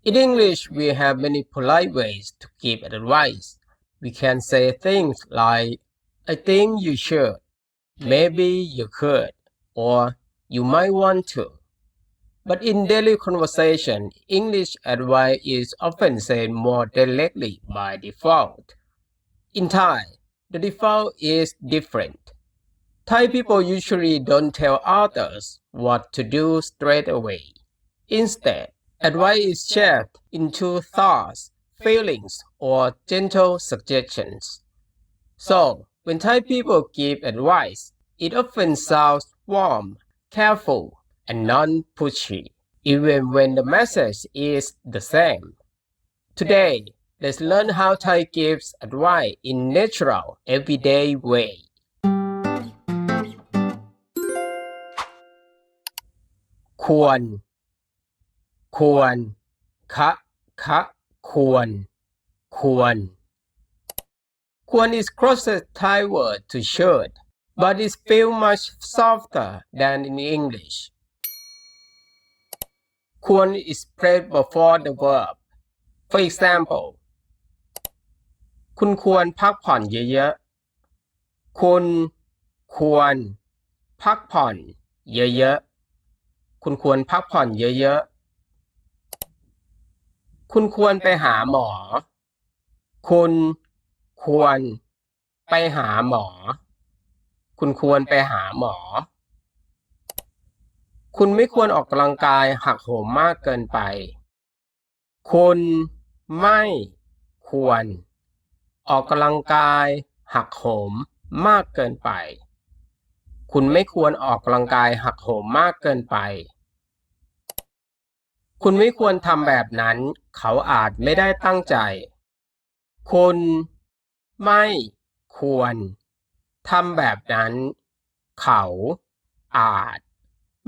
In English, we have many polite ways to give advice. We can say things like, I think you should, maybe you could, or you might want to. But in daily conversation, English advice is often said more directly by default. In Thai, the default is different. Thai people usually don't tell others what to do straight away. Instead, advice is shaped into thoughts, feelings, or gentle suggestions. So, when Thai people give advice, it often sounds warm, careful, and non-pushy, even when the message is the same. Today, let's learn how Thai gives advice in natural, everyday way. ควร ควร คะควร ควร ควร is closest Thai word to should, but it feels much softer than in English. ควร is placed before the verb. For example, คุณควรพักผ่อนเยอะๆ คุณควรพักผ่อนเยอะๆ คุณควรพักผ่อนเยอะๆ คุณควรไปหาหมอ คุณควรไปหาหมอ คุณควรไปหาหมอ คุณไม่ควรออกกำลังกายหักโหมมากเกินไป คุณไม่ควรออกกำลังกายหักโหมมากเกินไป คุณไม่ควรออกกำลังกายหักโหมมากเกินไป คุณไม่ควรทำแบบนั้นเขาอาจไม่ได้ตั้งใจ คุณไม่ควรทำแบบนั้นเขาอาจ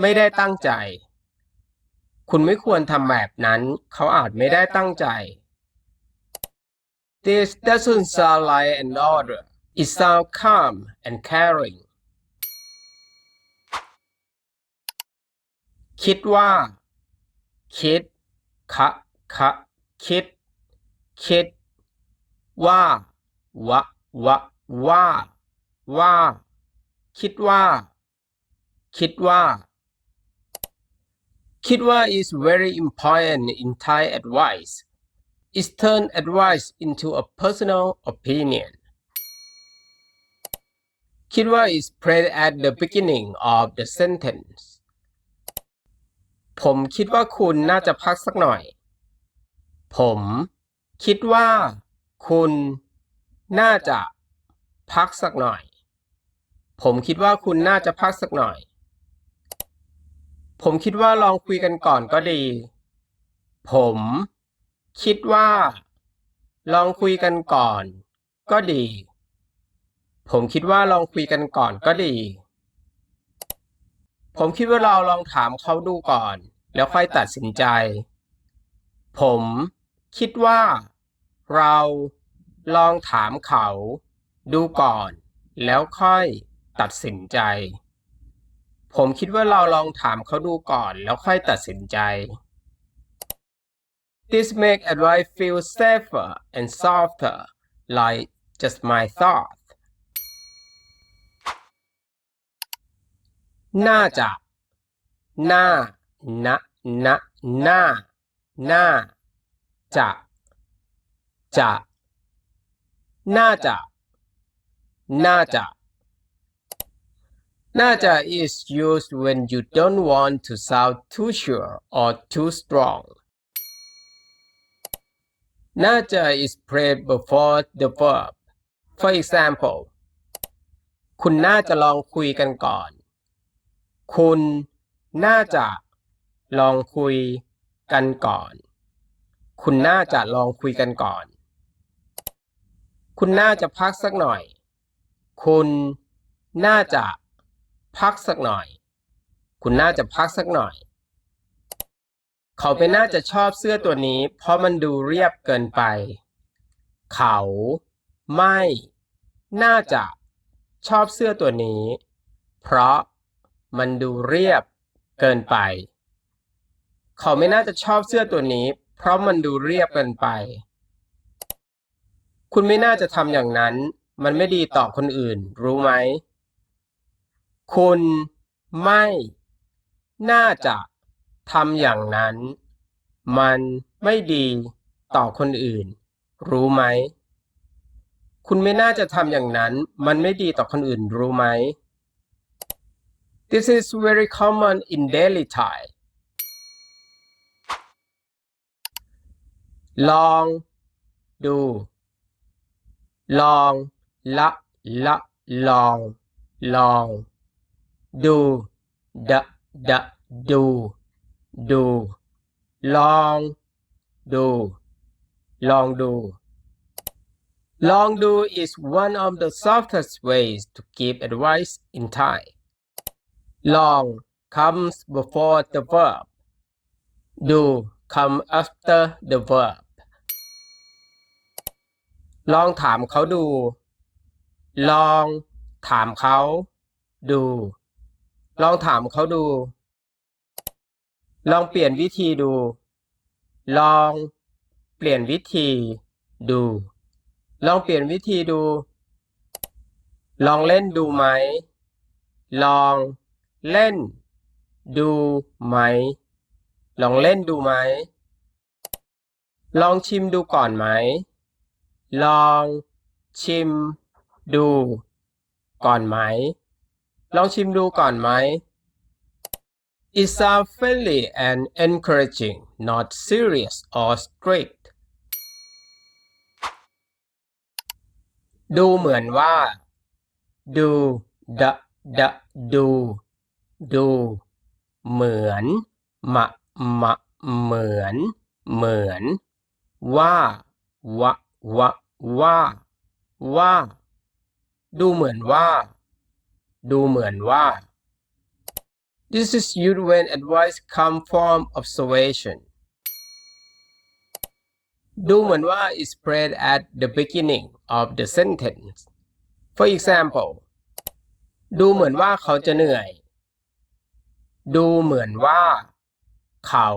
ไม่ได้ตั้งใจ คุณไม่ควรทำแบบนั้นเขาอาจไม่ได้ตั้งใจ This doesn't sound like an order. It sounds calm and caring. คิดว่า คิด คิด คิด ว่า ว่า คิดว่า คิดว่า คิดว่า is very important in Thai advice. It turns advice into a personal opinion. คิดว่า is placed at the beginning of the sentence. ผมคิดว่าคุณน่าจะพักสักหน่อย ผมคิดว่าคุณน่าจะพักสักหน่อย ผมคิดว่าคุณน่าจะพักสักหน่อย ผมคิดว่าลองคุยกันก่อนก็ดี ผมคิดว่าลองคุยกันก่อนก็ดี ผมคิดว่าลองคุยกันก่อนก็ดี ผมคิดว่าเราลองถามเขาดูก่อนแล้วค่อยตัดสินใจ ผมคิดว่าเราลองถามเขาดูก่อนแล้วค่อยตัดสินใจ ผมคิดว่าเราลองถามเขาดูก่อนแล้วค่อยตัดสินใจ This makes advice feel safer and softer, like just my thought. น่าจะน่าจะน่าจะis used when you don't want to sound too sure or too strong. น่าจะ is placed before the verb. For example, คุณน่าจะลองคุยกันก่อน คุณน่าจะลองคุยกันก่อน คุณน่าจะลองคุยกันก่อน คุณน่าจะพักสักหน่อย คุณน่าจะพักสักหน่อย คุณน่าจะพักสักหน่อย เขาไม่น่าจะชอบเสื้อตัวนี้เพราะมันดูเรียบเกินไป เขาไม่น่าจะชอบเสื้อตัวนี้เพราะมันดูเรียบเกินไป เขาไม่น่าจะชอบเสื้อตัวนี้ เพราะมันดูเรียบเกินไป คุณไม่น่าจะทำอย่างนั้นมันไม่ดีต่อคนอื่นรู้ไหมคุณไม่น่าจะทำอย่างนั้นมันไม่ดีต่อคนอื่นรู้ไหมคุณไม่น่าจะทำอย่างนั้นมันไม่ดีต่อคนอื่นรู้ไหม This is very common in daily Thai ลองดูลองละลองลองดูดดูลองดูลองดูลองดู is one of the softest ways to give advice in Thai ลอง comes before the verb do come after the verb ลองถามเขาดูลองถามเขาดูลองถามเขาดูลองเปลี่ยนวิธีดูลองเปลี่ยนวิธีดูลองเปลี่ยนวิธีดูลองเล่นดูไหมลองเล่นดูไหมลองเล่นดูไหมลองชิมดูก่อนไหมลองชิมดูก่อนไหมลองชิมดูก่อนไหม It sounds friendly and encouraging, not serious or strict. ดูเหมือนว่าดูดูดูเหมือนเหมือนเหมือนว่าดูเหมือนว่าดูเหมือนว่า This is used when advice comes from observation ดูเหมือนว่า is spread at the beginning of the sentence For example ดูเหมือนว่าเขาจะเหนื่อยดูเหมือนว่าเขา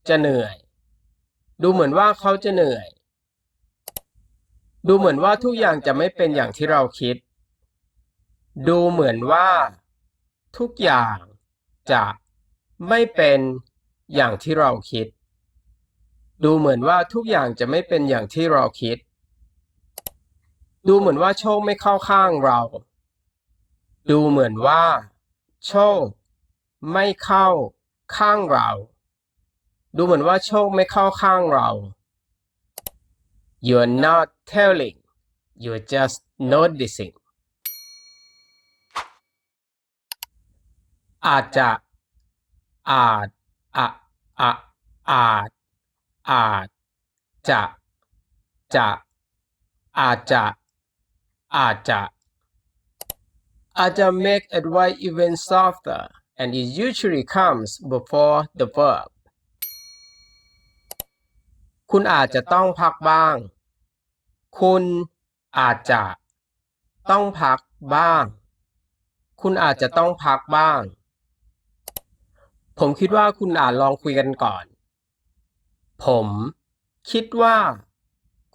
จะเหนื่อยดูเหมือนว่าเขาจะเหนื่อยดูเหมือนว่าทุกอย่างจะไม่เป็นอย่างที่เราคิดดูเหมือนว่าทุกอย่างจะไม่เป็นอย่างที่เราคิดดูเหมือนว่าทุกอย่างจะไม่เป็นอย่างที่เราคิดดูเหมือนว่าโชคไม่เข้าข้างเราดูเหมือนว่าโชคไม่เข้าข้างเราดูเหมือนว่าโชคไม่เข้าข้างเรา You're not telling you're just noticing อาจจะอาจจะอาจจะ make advice even softer and it usually comes before the verb คุณอาจจะต้องพักบ้างคุณอาจจะต้องพักบ้างคุณอาจจะต้องพักบ้างผมคิดว่าคุณอาจลองคุยกันก่อนผมคิดว่า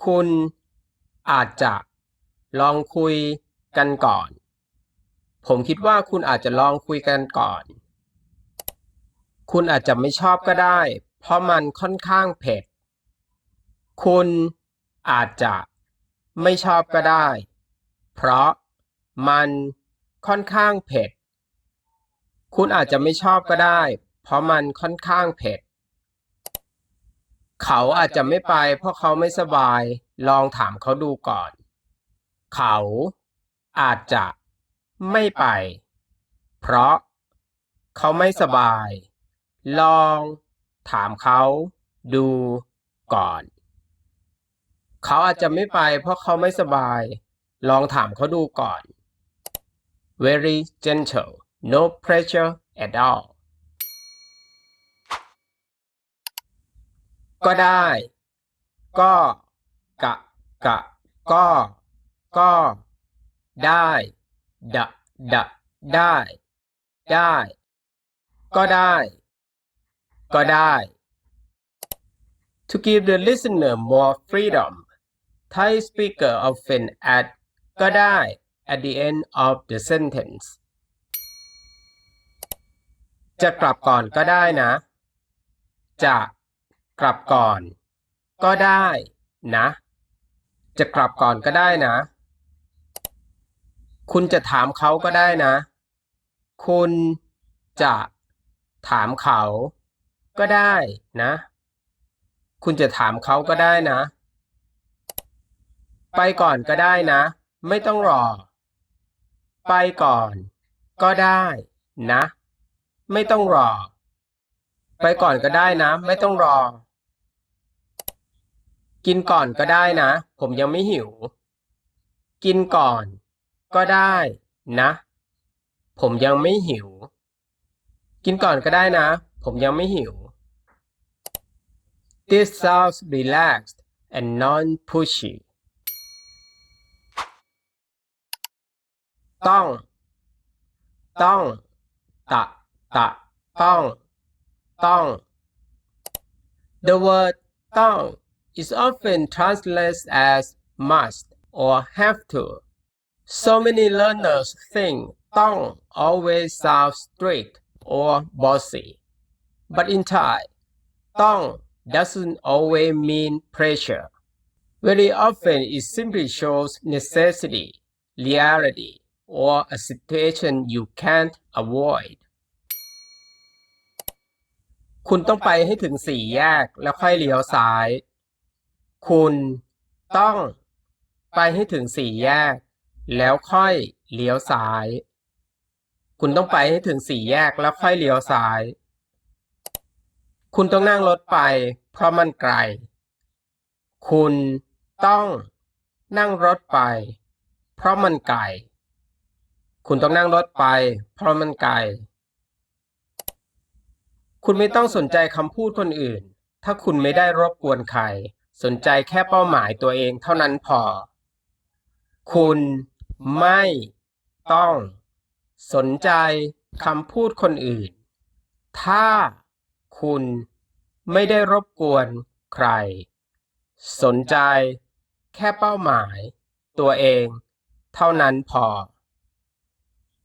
คุณอาจจะลองคุยกันก่อนผมคิดว่าคุณอาจจะลองคุยกันก่อนคุณอาจจะไม่ชอบก็ได้เพราะมันค่อนข้างเผ็ดคุณอาจจะไม่ชอบก็ได้เพราะมันค่อนข้างเผ็ดคุณอาจจะไม่ชอบก็ได้เพราะมันค่อนข้างเผ็ดเขาอาจจะไม่ไปเพราะเขาไม่สบายลองถามเขาดูก่อนเขาอาจจะไม่ไปเพราะเขาไม่สบายลองถามเขาดูก่อนเขาอาจจะไม่ไปเพราะเขาไม่สบายลองถามเขาดูก่อน Very gentle no pressure at all ก็ได้ก็ก็ได้ได้ก็ได้ To give the listener more freedom, Thai speaker often add ก็ได้ at the end of the sentence จะกลับก่อนก็ได้นะจะกลับก่อนก็ได้นะจะกลับก่อนก็ได้นะคุณจะถามเขาก็ได้นะคุณจะถามเขาก็ได้นะคุณจะถามเขาก็ได้นะไปก่อนก็ได้นะไม่ต้องรอไปก่อนก็ได้นะไม่ต้องรอไปก่อนก็ได้นะไม่ต้องรอกินก่อนก็ได้นะผมยังไม่หิวกินก่อนก็ได้นะผมยังไม่หิวกินก่อนก็ได้นะผมยังไม่หิว This sounds relaxed and non-pushy ต้องตะต้อง The word ต้อง is often translated as must or have to. So many learners think ต้อง always sounds strict or bossy. But in Thai, ต้อง doesn't always mean pressure. Very often it simply shows necessity, reality, or a situation you can't avoid. คุณต้องไปให้ถึงสี่แยกแล้วค่อยเลี้ยวซ้ายคุณต้องไปให้ถึงสี่แยกแล้วค่อยเลี้ยวซ้ายคุณต้องไปให้ถึงสี่แยกแล้วค่อยเลี้ยวซ้ายคุณต้องนั่งรถไปเพราะมันไกลคุณต้องนั่งรถไปเพราะมันไกลคุณต้องนั่งรถไปเพราะมันไกลคุณไม่ต้องสนใจคำพูดคนอื่นถ้าคุณไม่ได้รบกวนใครสนใจแค่เป้าหมายตัวเองเท่านั้นพอคุณไม่ต้องสนใจคำพูดคนอื่นถ้าคุณไม่ได้รบกวนใครสนใจแค่เป้าหมายตัวเองเท่านั้นพอ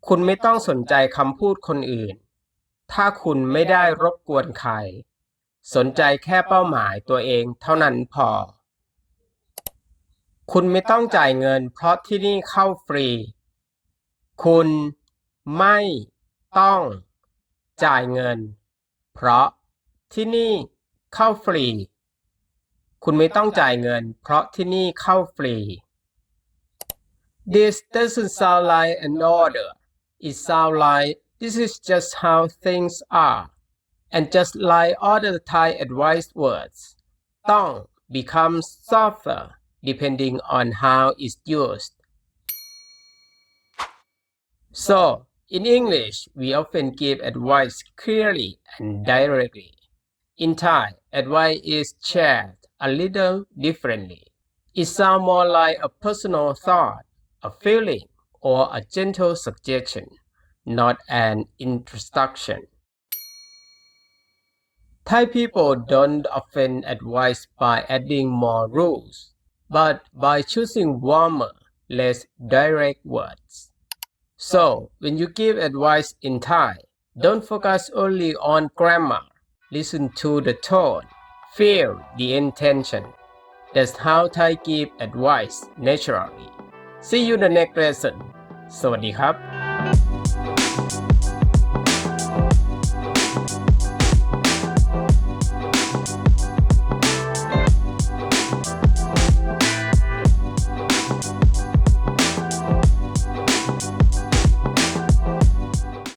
คุณไม่ต้องสนใจคำพูดคนอื่นถ้าคุณไม่ได้รบกวนใครสนใจแค่เป้าหมายตัวเองเท่านั้นพอคุณไม่ต้องจ่ายเงินเพราะที่นี่เข้าฟรีคุณไม่ต้องจ่ายเงินเพราะที่นี่เข้าฟรีคุณไม่ต้องจ่ายเงินเพราะที่นี่เข้าฟรี This doesn't sound like an order. It sounds like this is just how things are. And just like other Thai advice words, ต้อง becomes softer depending on how it's used. So, in English, we often give advice clearly and directly. In Thai, advice is shared a little differently. It sounds more like a personal thought, a feeling, or a gentle suggestion, not an instruction. Thai people don't often advise by adding more rules, but by choosing warmer, less direct words. So, when you give advice in Thai, don't focus only on grammar. Listen to the tone, feel the intention. That's how Thai give advice naturally. See you in the next lesson. สวัสดีครับ